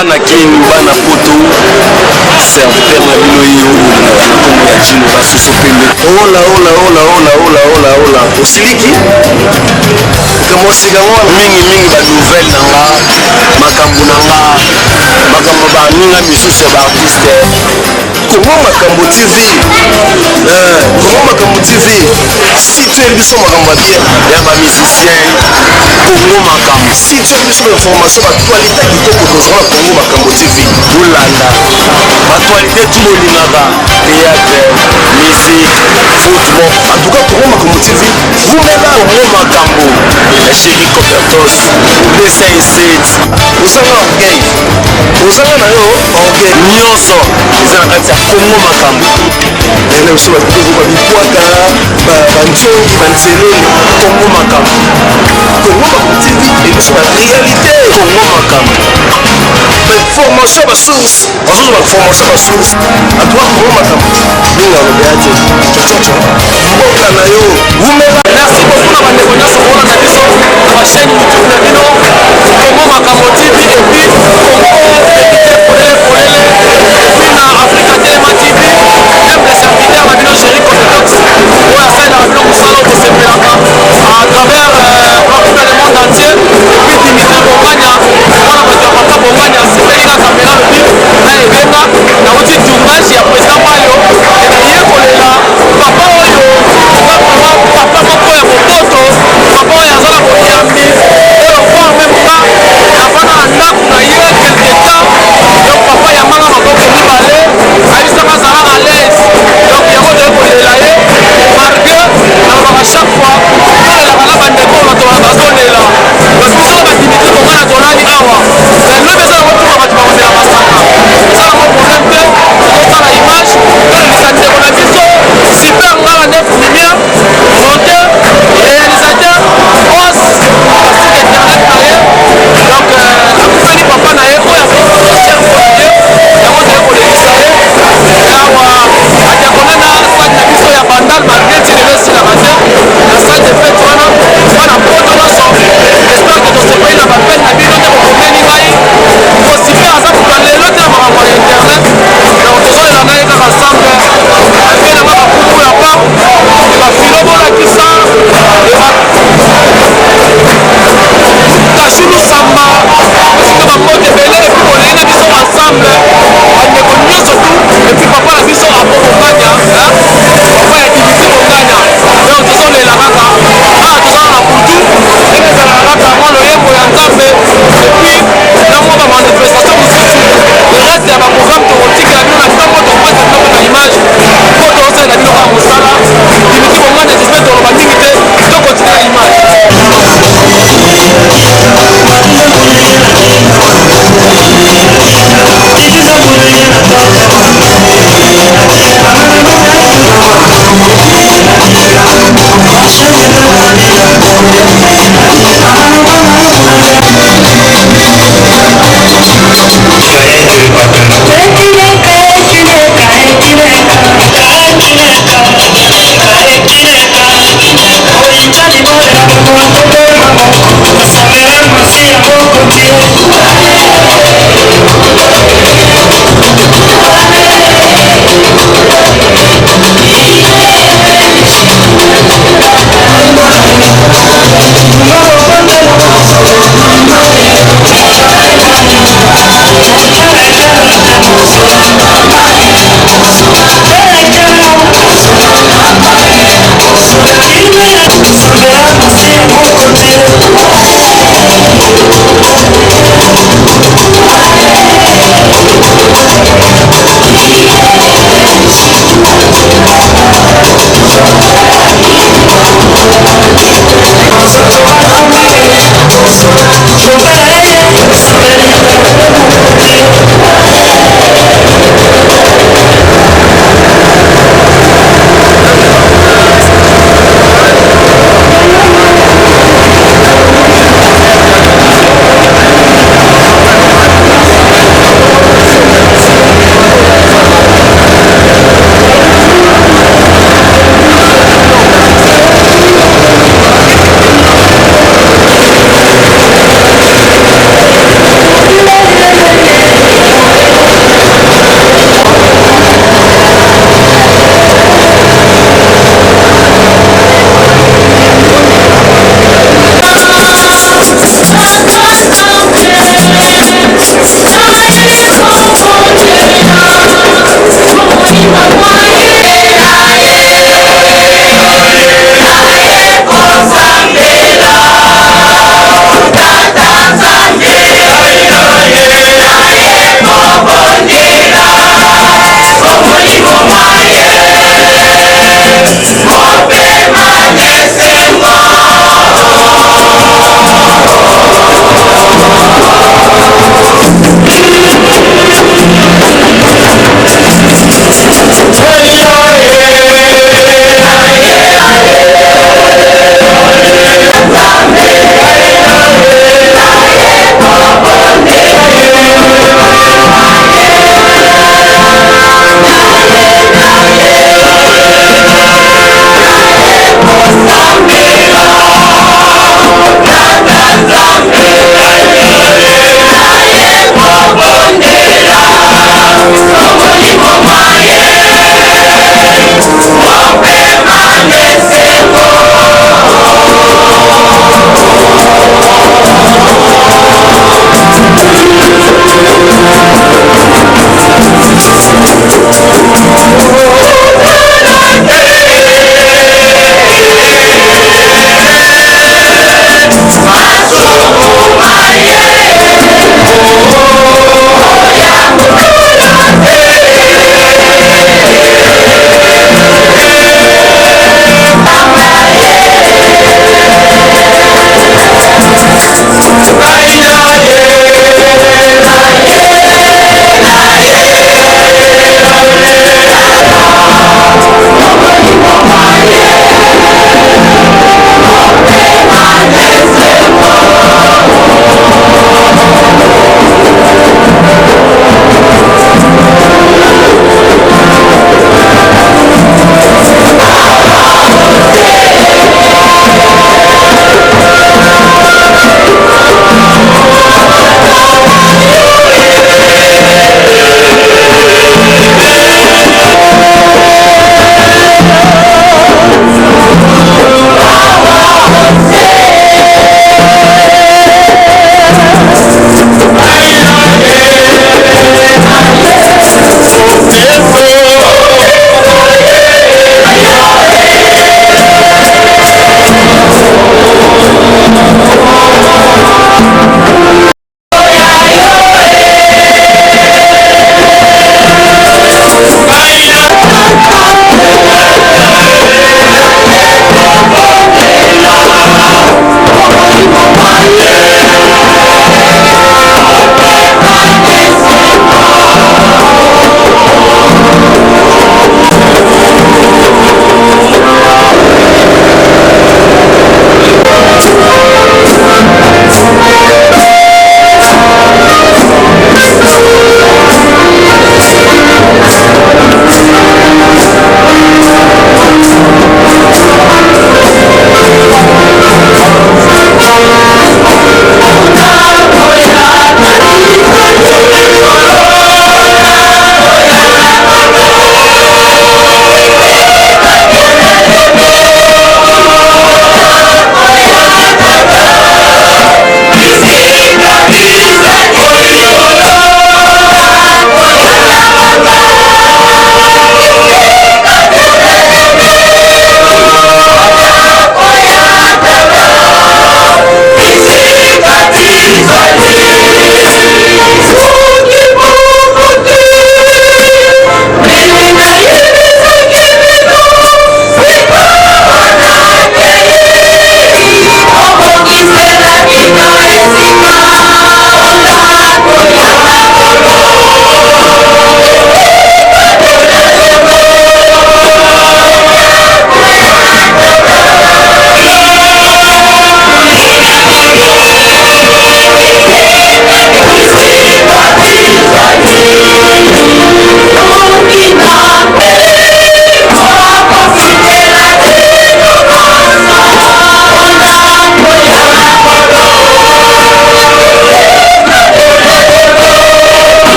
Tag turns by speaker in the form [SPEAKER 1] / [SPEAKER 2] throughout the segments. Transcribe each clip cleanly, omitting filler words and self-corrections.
[SPEAKER 1] bana kini bana poto serviteur na bino yo na chino basusu pembe ola osiliki kamosika ngwa mingi ba nouvelle nanga makambo nanga makambo ba ninga misusu ba artiste Congo Makambo TV Congo Makambo TV si tu es biso makambo bien ya ba musicien Congo Makambo si tu es biso information actualité kitoko kozala Congo Makambo TV Bulanda actualité tout molingaka théâtre musique football en tout cas Congo Makambo TV vous même Congo Makambo Chéri Copertos B57 osanga orgueil osanga na yo orgueil nyonso eza na kati ya Congo Makambo ene biso bakoko babikwaka banzongi banzelele Congo Makambo Congo Makambo TV ebiso ba réalité Congo Makambo formation ba source bazozo ba formation ba source atwa Congo Makambo ninga lobeate chochocho mboka na yo vumela merci beaucoup na bandeko nyonso bona na biso na ba chaîne YouTube na bino Congo Makambo TV et puis Congo na Africa Telema TV même les serviteurs na bino Chéri Copertos oyo asali na bino mosala okosepelaka à travers le monde entier et puis Dimitri Bongania wana bato ya papa Bongania asepeli na caméra lobi na ebenga nauti tournage ya président Mayo naye kolela papa oyo papa moko ya moboto papa oyo azala koyambi oyo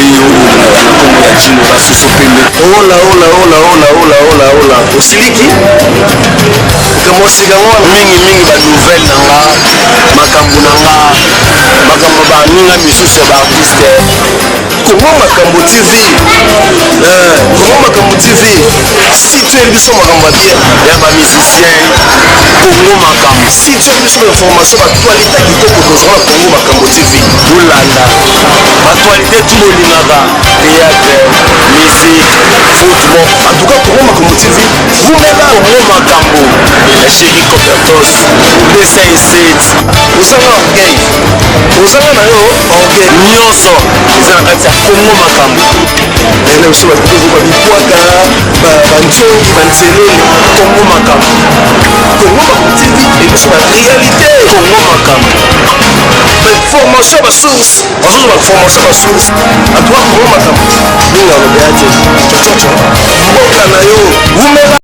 [SPEAKER 1] oyo na kombo ya Jino Basuso pembe. Ola osiliki kamosika ngona mingi ba nouvelle nanga makambo nanga makambo ba ninga misusu ba artiste Congo Makambo TV Congo Makambo TV si tu es biso makambo bien ya ba musicien Congo Makambo si tu es biso information actualité kitoko kozala Congo Makambo TV ulanda actualité tout molingaka théâtre musique football en tout cas Congo Makambo TV vous là Congo Makambo chéri Copertos dessin set osanga orgueil osanga na yo orgueil nyonso eza na kati ya Congo Makambo ena biso batoko babikwaka banzongi banzelele Congo Makambo TV ebiso baréalité Congo Makambo formation basource basource baformation basource atoka Congo Makambo ninga lobeya te